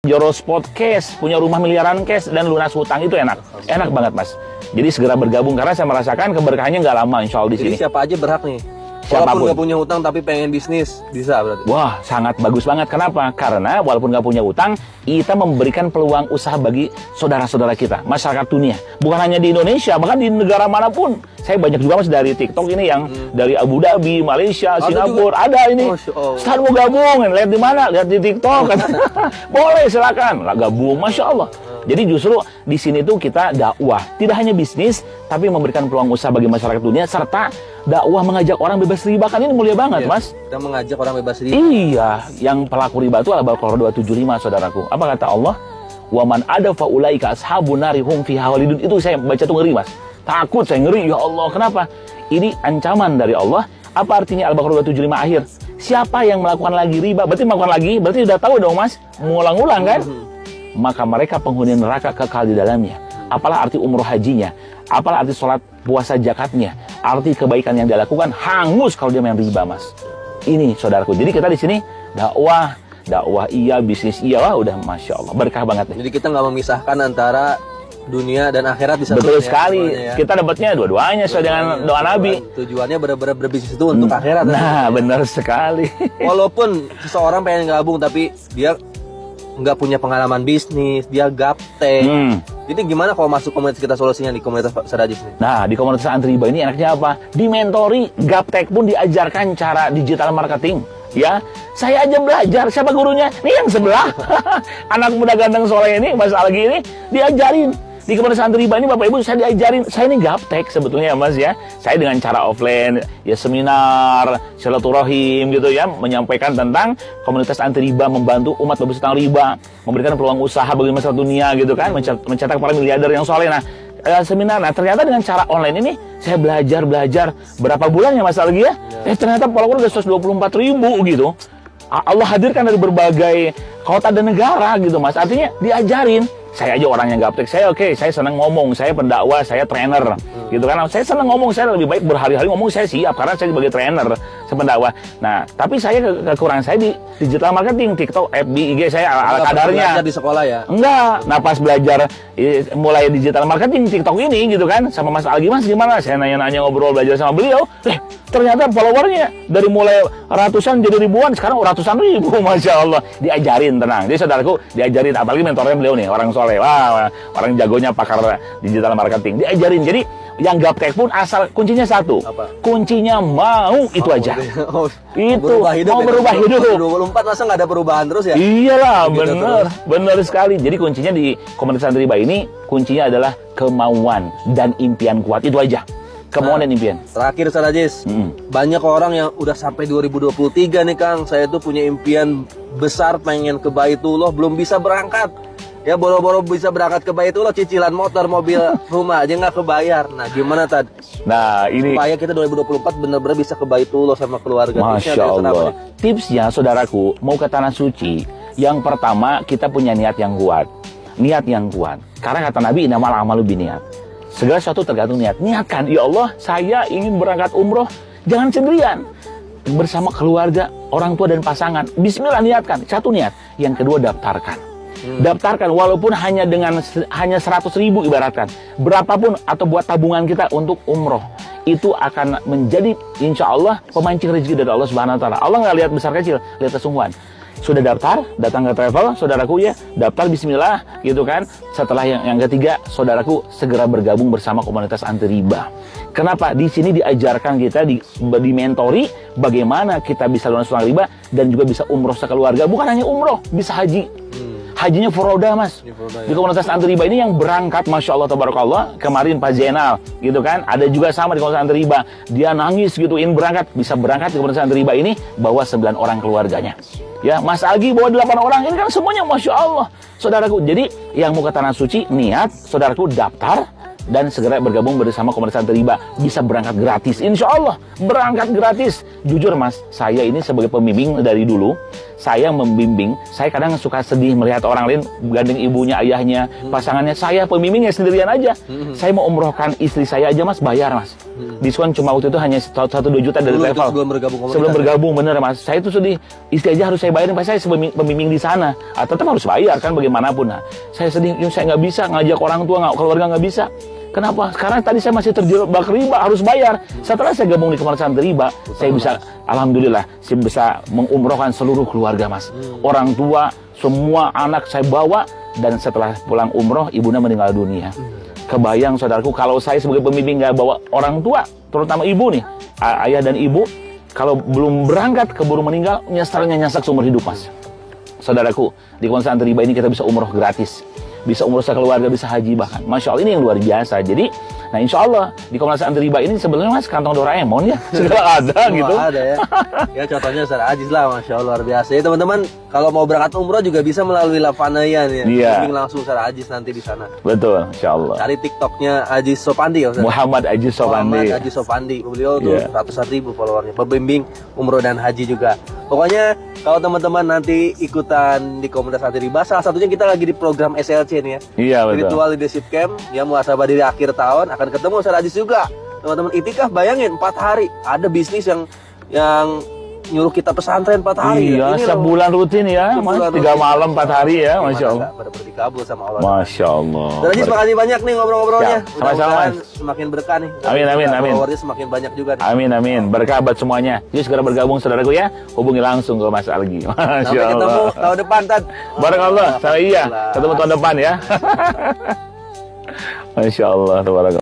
Spot cash, punya rumah miliaran cash, dan lunas hutang itu enak banget mas. Jadi segera bergabung karena saya merasakan keberkahannya nggak lama insya Allah di sini. Jadi siapa aja berhak nih? Siapapun. Walaupun nggak punya hutang tapi pengen bisnis, bisa berarti? Wah, sangat bagus banget. Kenapa? Karena walaupun nggak punya utang, kita memberikan peluang usaha bagi saudara-saudara kita, masyarakat dunia. Bukan hanya di Indonesia, bahkan di negara manapun. Saya banyak juga mas dari TikTok ini yang dari Abu Dhabi, Malaysia, Singapura, ada ini. Ustaz mau gabung, lihat di mana? Lihat di TikTok. Boleh, silakan. Lah gabung, masya Allah. Jadi justru di sini tuh kita dakwah, tidak hanya bisnis, tapi memberikan peluang usaha bagi masyarakat dunia, serta dakwah mengajak orang bebas riba. Kan ini mulia banget, mas. Kita mengajak orang bebas riba. Iya, yang pelaku riba itu Al-Baqarah 275, saudaraku. Apa kata Allah? Wa man ada faulaika ashabun nari hum fiha khalidun. Itu saya baca tuh ngeri, mas. Takut, saya ngeri. Ya Allah, kenapa? Ini ancaman dari Allah. Apa artinya Al-Baqarah 275 akhir? Siapa yang melakukan lagi riba? Berarti melakukan lagi, berarti udah tahu dong, mas. Mengulang-ulang kan? Maka mereka penghuni neraka kekal di dalamnya. Apalah arti umroh hajinya, apalah arti sholat puasa zakatnya, arti kebaikan yang dia lakukan hangus kalau dia main riba, mas. Ini saudaraku. Jadi kita di sini dakwah iya, bisnis iya, wah udah masya Allah berkah banget deh. Jadi kita nggak memisahkan antara dunia dan akhirat bisa. Betul sekali. Ya. Kita dapatnya dua-duanya sesuai dengan doa Nabi. Tujuannya benar-benar berbisnis itu untuk akhirat. Nah, benar sekali. Walaupun seseorang pengen gabung tapi dia nggak punya pengalaman bisnis, dia gaptek. Jadi gimana kalau masuk komunitas kita, solusinya di komunitas Sadajis nih? Nah, di komunitas Antri Riba ini enaknya apa? Dimentori, gaptek pun diajarkan cara digital marketing. Ya, saya aja belajar. Siapa gurunya? Nih yang sebelah. Anak muda ganteng soleh ini, Mas Algi ini, diajarin. Di komunitas Antri Riba ini Bapak Ibu saya diajarin. Saya ini gaptek sebetulnya ya Mas ya. Saya dengan cara offline, ya seminar, silaturahim gitu ya, menyampaikan tentang komunitas Antri Riba, membantu umat bebas tentang riba, memberikan peluang usaha bagi masyarakat dunia gitu kan, mencetak para miliarder yang soleh. Nah, seminar. Nah, ternyata dengan cara online ini saya belajar berapa bulan ya Mas Algi ya? Ternyata follower udah 124.000 gitu. Allah hadirkan dari berbagai kota dan negara gitu Mas. Artinya diajarin. Saya aja orangnya gaptek, saya senang ngomong, saya pendakwah, saya trainer, gitu kan. Saya senang ngomong, saya lebih baik berhari-hari ngomong, saya siap karena saya sebagai trainer, saya pendakwah. Nah, tapi saya kekurangan saya di digital marketing, TikTok, FB, IG saya ala kadarnya. Belajar di sekolah ya? Enggak. Nah, pas belajar mulai digital marketing TikTok ini, gitu kan, sama Mas Algi, Mas gimana? Saya nanya-nanya ngobrol belajar sama beliau, ternyata followernya dari mulai ratusan jadi ribuan, sekarang ratusan ribu, masya Allah. Diajarin, tenang. Jadi saudaraku diajarin, apalagi mentornya beliau nih, orang soleh, wah, orang jagonya pakar digital marketing. Diajarin. Jadi yang gaptek pun asal kuncinya satu. Apa? Kuncinya mau itu aja. Itu mau berubah hidup. 24 masa nggak ada perubahan terus ya? Iyalah, benar sekali. Jadi kuncinya di komunitas Antri Riba ini kuncinya adalah kemauan dan impian kuat. Itu aja. Kemauan dan impian. Terakhir Sadajis, banyak orang yang udah sampai 2023 nih Kang, saya tuh punya impian besar pengen ke Baitullah, belum bisa berangkat. Ya boro-boro bisa berangkat ke Baitullah, cicilan motor, mobil, rumah aja nggak kebayar. Nah gimana Tad? Nah ini supaya kita 2024 benar-benar bisa ke Baitullah sama keluarga. Masya Allah. Tipsnya saudaraku, mau ke Tanah Suci, yang pertama kita punya niat yang kuat. Niat yang kuat. Karena kata Nabi, innamal a'malu binniyat. Segala sesuatu tergantung niat. Niatkan, ya Allah, saya ingin berangkat umroh, jangan sendirian. Bersama keluarga, orang tua dan pasangan. Bismillah, niatkan. Satu niat. Yang kedua, daftarkan. Daftarkan, walaupun hanya 100.000 ibaratkan. Berapapun atau buat tabungan kita untuk umroh. Itu akan menjadi, insya Allah, pemancing rezeki dari Allah Subhanahu Wa Taala. Allah nggak lihat besar kecil, lihat kesungguhan. Sudah daftar, datang ke travel, saudaraku ya, daftar bismillah, gitu kan. Setelah yang ketiga, saudaraku segera bergabung bersama komunitas Antri Riba. Kenapa? Di sini diajarkan kita, dimentori bagaimana kita bisa lunas hutang riba dan juga bisa umroh sekeluarga. Bukan hanya umroh, bisa haji. Hajinya furoda Mas. Di komunitas Antri Riba ini yang berangkat, Masya Allah, tabarakallah, kemarin Pak Zainal, gitu kan. Ada juga sama di komunitas Antri Riba. Dia nangis gitu, ingin berangkat. Bisa berangkat di komunitas Antri Riba ini, bawa 9 orang keluarganya. Ya, Mas Algi bawa 8 orang, ini kan semuanya Masya Allah. Saudaraku, jadi yang mau ke Tanah Suci, niat, saudaraku daftar, dan segera bergabung bersama Komunitas Santai Riba. Bisa berangkat gratis, insya Allah berangkat gratis. Jujur Mas, saya ini sebagai pembimbing dari dulu, saya membimbing, saya kadang suka sedih melihat orang lain gandeng ibunya, ayahnya, pasangannya. Saya pembimbingnya sendirian aja. Saya mau umrohkan istri saya aja Mas, bayar Mas. Diskon cuma waktu itu hanya 1-2 juta dari travel. Sebelum bergabung bener Mas, saya itu sedih. Istri aja harus saya bayarin, pas saya pembimbing di sana. Tetap harus bayar kan bagaimanapun. Nah, saya sedih, saya nggak bisa ngajak orang tua, keluarga nggak bisa. Kenapa? Karena tadi saya masih terjebak riba, harus bayar. Setelah saya gabung di Komunitas Santai Riba, saya bisa, alhamdulillah, saya bisa mengumrohkan seluruh keluarga Mas. Orang tua, semua anak saya bawa, dan setelah pulang umroh, ibunya meninggal dunia. Kebayang saudaraku, kalau saya sebagai pembimbing nggak bawa orang tua, terutama ibu nih, ayah dan ibu, kalau belum berangkat keburu meninggal, nyasar seumur hidup Mas. Saudaraku, di Komunitas Santai Riba ini kita bisa umroh gratis, bisa umroh sekeluarga, bisa haji bahkan. Masya Allah, ini yang luar biasa. Jadi, nah insya Allah di Komunitas Santai Riba ini sebenarnya Mas kantong Doraemon ya, segala ada gitu. Ada ya. Ya contohnya Ustaz Aziz lah, Masya Allah luar biasa. Ya teman-teman, kalau mau berangkat umroh juga bisa melalui Lavanayan ya. Iya. Langsung Ustaz Aziz nanti di sana. Betul, insya Allah. Cari TikToknya Aziz Sopandi ya Ustaz. Muhammad Aziz Sopandi. Muhammad Aziz Sopandi. Beliau tuh ratusan ribu followernya. Pembimbing umroh dan haji juga. Pokoknya kalau teman-teman nanti ikutan di Komunitas Santai Riba, salah satunya kita lagi di program SLC nih ya. Iya betul. Spiritual Leadership Camp, ya muhasabah diri akhir tahun, akan ketemu Ustaz Aziz juga. Teman-teman itikaf, bayangin 4 hari ada bisnis yang nyuruh kita pesantren 4 hari. Iya, Ini sebulan rutin ya, Mas. 3 malam 4 hari ya, Masya Allah. Pada bertikabul sama Allah. Masya Allah. Ustaz Aziz, makasih banyak nih ngobrol-ngobrolnya. Ya, sama-sama, Mudah-mudahan Mas. semakin berkah nih. Amin, amin, amin. Followernya semakin banyak juga nih. Amin, amin. Berkah buat semuanya. Yuk segera bergabung saudaraku ya. Hubungi langsung ke Mas Algi. Masya Sampai ketemu Allah. tahun depan, Tad. Barakallah. Sama iya. Ketemu tahun depan ya. Masya Allah.